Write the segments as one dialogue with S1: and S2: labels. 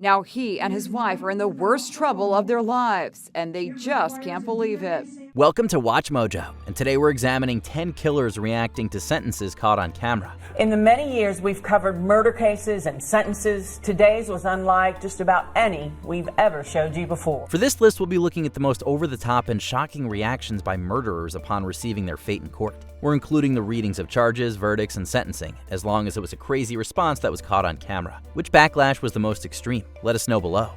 S1: Now he and his wife are in the worst trouble of their lives, and they just can't believe it.
S2: Welcome to Watch Mojo, and today we're examining 10 killers reacting to sentences caught on camera.
S3: In the many years we've covered murder cases and sentences, today's was unlike just about any we've ever showed you before.
S2: For this list, we'll be looking at the most over-the-top and shocking reactions by murderers upon receiving their fate in court. We're including the readings of charges, verdicts, and sentencing, as long as it was a crazy response that was caught on camera. Which backlash was the most extreme? Let us know below.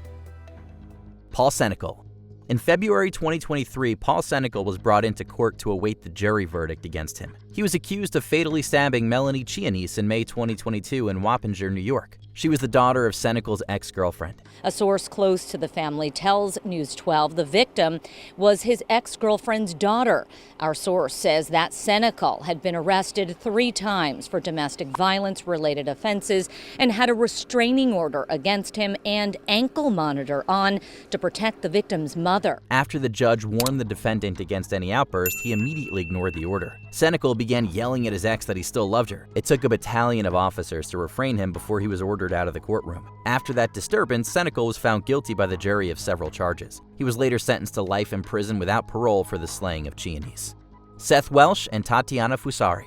S2: Paul Senecal. In February 2023, Paul Senecal was brought into court to await the jury verdict against him. He was accused of fatally stabbing Melanie Chianese in May 2022 in Wappinger, New York. She was the daughter of Senecal's ex-girlfriend.
S4: A source close to the family tells News 12 the victim was his ex-girlfriend's daughter. Our source says that Senecal had been arrested 3 times for domestic violence-related offenses and had a restraining order against him and ankle monitor on to protect the victim's mother.
S2: After the judge warned the defendant against any outburst, he immediately ignored the order. Senecal began yelling at his ex that he still loved her. It took a battalion of officers to refrain him before he was ordered out of the courtroom. After that disturbance, Senecal was found guilty by the jury of several charges. He was later sentenced to life in prison without parole for the slaying of Chianese. Seth Welsh and Tatiana Fusari.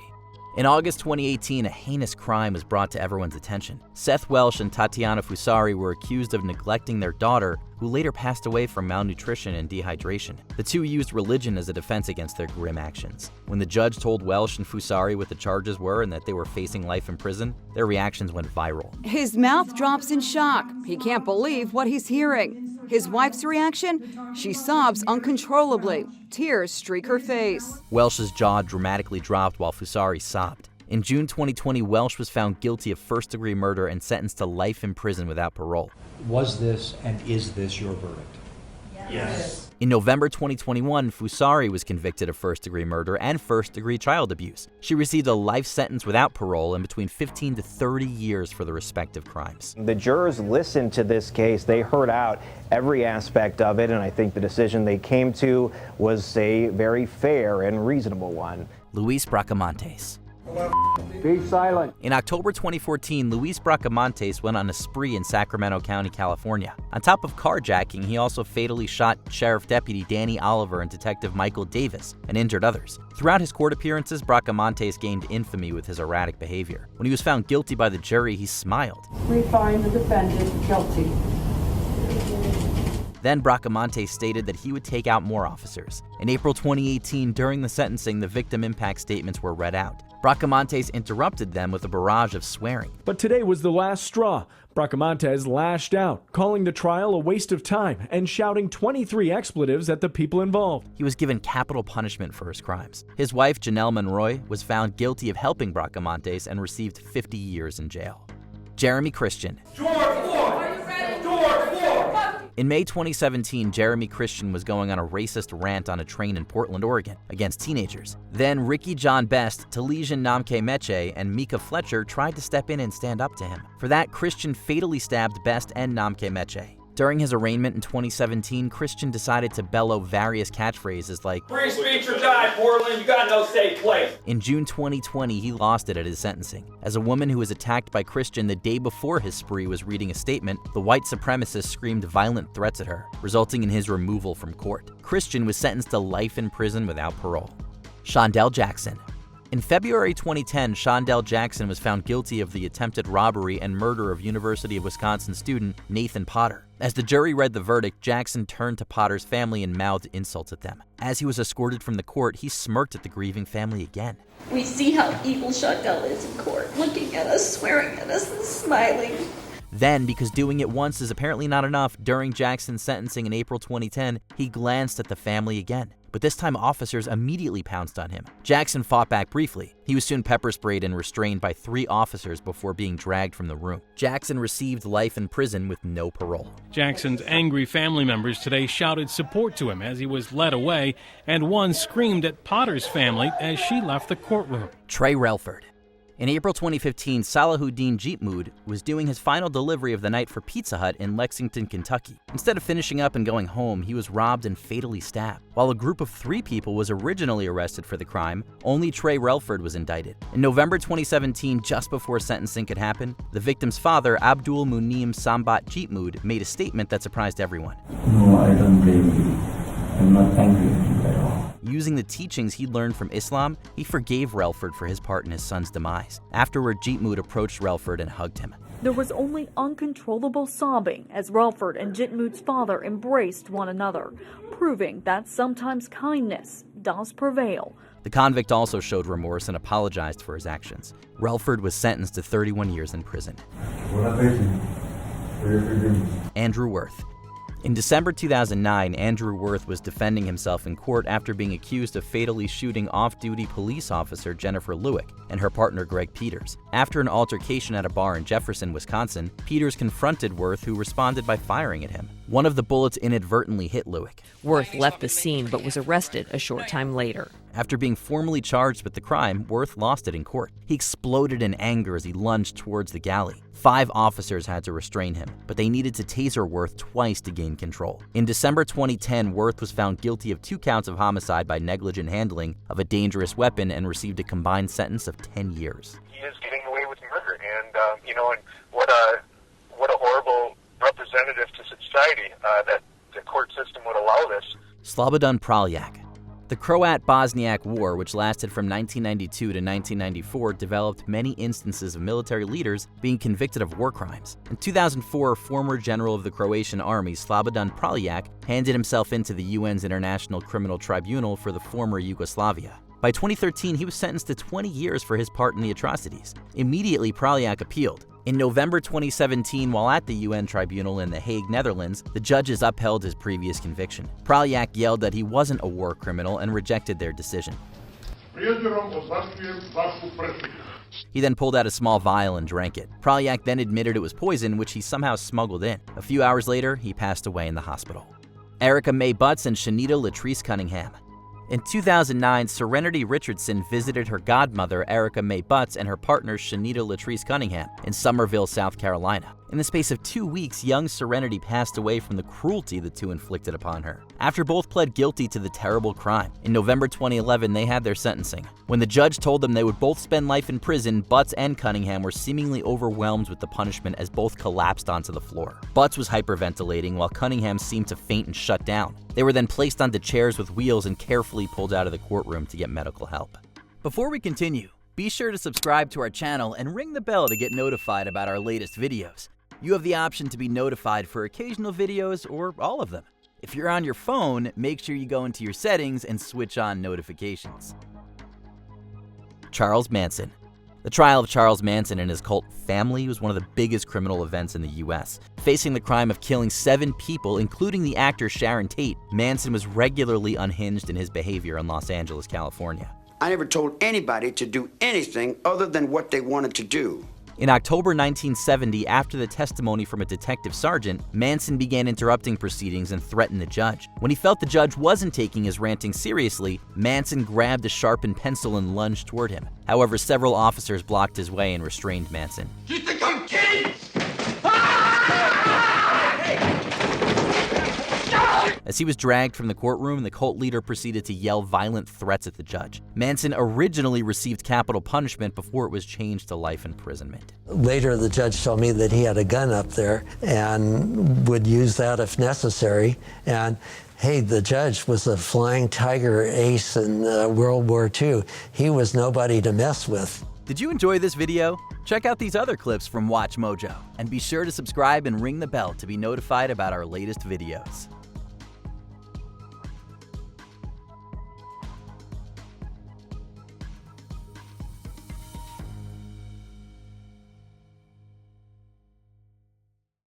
S2: In August 2018, a heinous crime was brought to everyone's attention. Seth Welsh and Tatiana Fusari were accused of neglecting their daughter, who later passed away from malnutrition and dehydration. The two used religion as a defense against their grim actions. When the judge told Welsh and Fusari what the charges were and that they were facing life in prison, their reactions went viral.
S1: His mouth drops in shock. He can't believe what he's hearing. His wife's reaction? She sobs uncontrollably. Tears streak her face.
S2: Welsh's jaw dramatically dropped while Fusari sobbed. In June 2020, Welsh was found guilty of first-degree murder and sentenced to life in prison without parole.
S5: Was this and is this your verdict?
S6: Yes.
S2: In November 2021, Fusari was convicted of first-degree murder and first-degree child abuse. She received a life sentence without parole and between 15 to 30 years for the respective crimes.
S7: The jurors listened to this case. They heard out every aspect of it, and I think the decision they came to was a very fair and reasonable one.
S2: Luis Bracamontes.
S7: Be silent.
S2: In October 2014, Luis Bracamontes went on a spree in Sacramento County, California. On top of carjacking, he also fatally shot Sheriff Deputy Danny Oliver and Detective Michael Davis and injured others. Throughout his court appearances, Bracamontes gained infamy with his erratic behavior. When he was found guilty by the jury, he smiled.
S8: We find the defendant guilty.
S2: Then Bracamontes stated that he would take out more officers. In April 2018, during the sentencing, the victim impact statements were read out. Bracamontes interrupted them with a barrage of swearing.
S9: But today was the last straw. Bracamontes lashed out, calling the trial a waste of time and shouting 23 expletives at the people involved.
S2: He was given capital punishment for his crimes. His wife, Janelle Monroy, was found guilty of helping Bracamontes and received 50 years in jail. Jeremy Christian. In May 2017, Jeremy Christian was going on a racist rant on a train in Portland, Oregon, against teenagers. Then Ricky John Best, Talesian Namke Meche, and Mika Fletcher tried to step in and stand up to him. For that, Christian fatally stabbed Best and Namke Meche. During his arraignment in 2017, Christian decided to bellow various catchphrases like,
S6: "Free speech or die, Portland, you got no safe place."
S2: In June 2020, he lost it at his sentencing. As a woman who was attacked by Christian the day before his spree was reading a statement, the white supremacist screamed violent threats at her, resulting in his removal from court. Christian was sentenced to life in prison without parole. Shondell Jackson. In February 2010, Shondell Jackson was found guilty of the attempted robbery and murder of University of Wisconsin student Nathan Potter. As the jury read the verdict, Jackson turned to Potter's family and mouthed insults at them. As he was escorted from the court, he smirked at the grieving family again.
S10: We see how evil Shondell is in court, looking at us, swearing at us, and smiling.
S2: Then, because doing it once is apparently not enough, during Jackson's sentencing in April 2010, he glanced at the family again. But this time, officers immediately pounced on him. Jackson fought back briefly. He was soon pepper sprayed and restrained by 3 officers before being dragged from the room. Jackson received life in prison with no parole.
S11: Jackson's angry family members today shouted support to him as he was led away, and one screamed at Potter's family as she left the courtroom.
S2: Trey Relford. In April 2015, Salahuddin Jeetmood was doing his final delivery of the night for Pizza Hut in Lexington, Kentucky. Instead of finishing up and going home, he was robbed and fatally stabbed. While a group of 3 people was originally arrested for the crime, only Trey Relford was indicted. In November 2017, just before sentencing could happen, the victim's father, Abdul Munim Sambat Jeetmood, made a statement that surprised everyone.
S12: No, I don't blame you. I'm not angry at you at all.
S2: Using the teachings he'd learned from Islam, he forgave Relford for his part in his son's demise. Afterward, Jeetmood approached Relford and hugged him.
S13: There was only uncontrollable sobbing as Relford and Jeetmood's father embraced one another, proving that sometimes kindness does prevail.
S2: The convict also showed remorse and apologized for his actions. Relford was sentenced to 31 years in prison. Andrew Worth. In December 2009, Andrew Worth was defending himself in court after being accused of fatally shooting off-duty police officer Jennifer Lewick and her partner Greg Peters. After an altercation at a bar in Jefferson, Wisconsin, Peters confronted Worth, who responded by firing at him. One of the bullets inadvertently hit Lewick.
S14: Worth left the scene but was arrested a short time later.
S2: After being formally charged with the crime, Worth lost it in court. He exploded in anger as he lunged towards the galley. 5 officers had to restrain him, but they needed to taser Worth twice to gain control. In December 2010, Worth was found guilty of 2 counts of homicide by negligent handling of a dangerous weapon and received a combined sentence of 10 years.
S15: He is getting away with murder, and and what a horrible representative to society that the court system would allow this.
S2: Slobodan Praljak. The Croat-Bosniak War, which lasted from 1992 to 1994, developed many instances of military leaders being convicted of war crimes. In 2004, former general of the Croatian army, Slobodan Praljak, handed himself into the UN's International Criminal Tribunal for the former Yugoslavia. By 2013, he was sentenced to 20 years for his part in the atrocities. Immediately, Praljak appealed. In November 2017, while at the UN tribunal in The Hague, Netherlands, the judges upheld his previous conviction. Praljak yelled that he wasn't a war criminal and rejected their decision. He then pulled out a small vial and drank it. Praljak then admitted it was poison, which he somehow smuggled in. A few hours later, he passed away in the hospital. Erica Mae Butts and Shanita Latrice Cunningham. In 2009, Serenity Richardson visited her godmother, Erica Mae Butts, and her partner, Shanita Latrice Cunningham, in Summerville, South Carolina. In the space of 2 weeks, young Serenity passed away from the cruelty the two inflicted upon her. After both pled guilty to the terrible crime, in November 2011, they had their sentencing. When the judge told them they would both spend life in prison, Butts and Cunningham were seemingly overwhelmed with the punishment as both collapsed onto the floor. Butts was hyperventilating, while Cunningham seemed to faint and shut down. They were then placed onto chairs with wheels and carefully pulled out of the courtroom to get medical help. Before we continue, be sure to subscribe to our channel and ring the bell to get notified about our latest videos. You have the option to be notified for occasional videos or all of them. If you're on your phone, make sure you go into your settings and switch on notifications. Charles Manson. The trial of Charles Manson and his cult family was one of the biggest criminal events in the U.S. Facing the crime of killing 7 people, including the actor Sharon Tate, Manson was regularly unhinged in his behavior in Los Angeles, California.
S16: I never told anybody to do anything other than what they wanted to do.
S2: In October 1970, after the testimony from a detective sergeant, Manson began interrupting proceedings and threatened the judge. When he felt the judge wasn't taking his ranting seriously, Manson grabbed a sharpened pencil and lunged toward him. However, several officers blocked his way and restrained Manson.
S17: You think I'm kidding?
S2: As he was dragged from the courtroom, the cult leader proceeded to yell violent threats at the judge. Manson originally received capital punishment before it was changed to life imprisonment.
S18: Later, the judge told me that he had a gun up there and would use that if necessary. And hey, the judge was a flying tiger ace in World War II. He was nobody to mess with.
S2: Did you enjoy this video? Check out these other clips from WatchMojo, and be sure to subscribe and ring the bell to be notified about our latest videos.